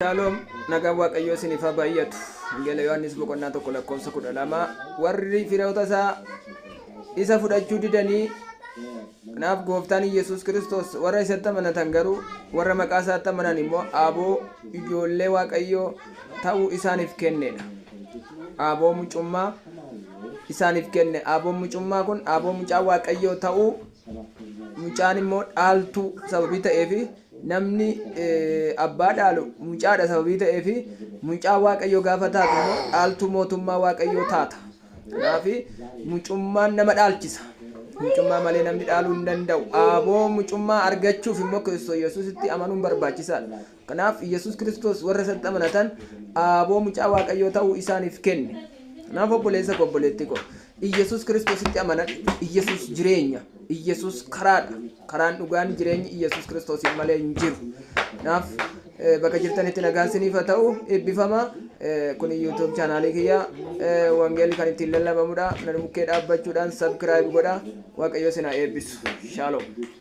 Shalom nagaa waaqayyoo isiniif haa baay'atu. Ingeela Yohaannis boqonnaa tokko lakkoofsa 12 warri firoota isa fudhachuu didanii kanaaf gooftaan Yesuus Kiristoos warra isatti amanatan garuu warra maqaa isaatti amanan immoo aaboo ijoollee waaqayyoo ta'uu isaaniif kennedha. Aaboo mucummaa isaaniif kenne. Aaboo mucummaa kun aaboo mucaa waaqayyoo ta'uu mucaan immoo dhaaltuu sababii ta'eefi namni abbaa dhaalu mucaadha sababii ta'eefi mucaa waaqayyoo gaafa taatu immoo dhaaltuu mootummaa waaqayyoo taata. Kanaaf mucummaan nama dhaalchisa. Mucummaa malee namni dhaaluu hin danda'u. Aaboo mucummaa argachuuf immoo Kiristoos Yesuusitti amanuun barbaachisaadha. Kanaaf Yesuus Kiristoos warra isatti amanatan aaboo mucaa waaqayyoo ta'uu isaaniif kenne. Kanaaf obboleessa koo obboleettii koo Yesuus Kiristoositti amanan. Yesuus jireenya. Yesuus karaadha. Karaan dhugaan jireenyi Yesuus Kiristoosiin malee hin jiru. Kanaaf bakka jirtanitti nagaan isiniif haa ta'u eebbifama. Kun YouTube chaanaalii kiyya wangeelli kan ittiin lallabamudha. Nan bukkee dhaabbachuudhaan subscribe godhaa. Waaqayyo isin haa eebbisu. Shalom.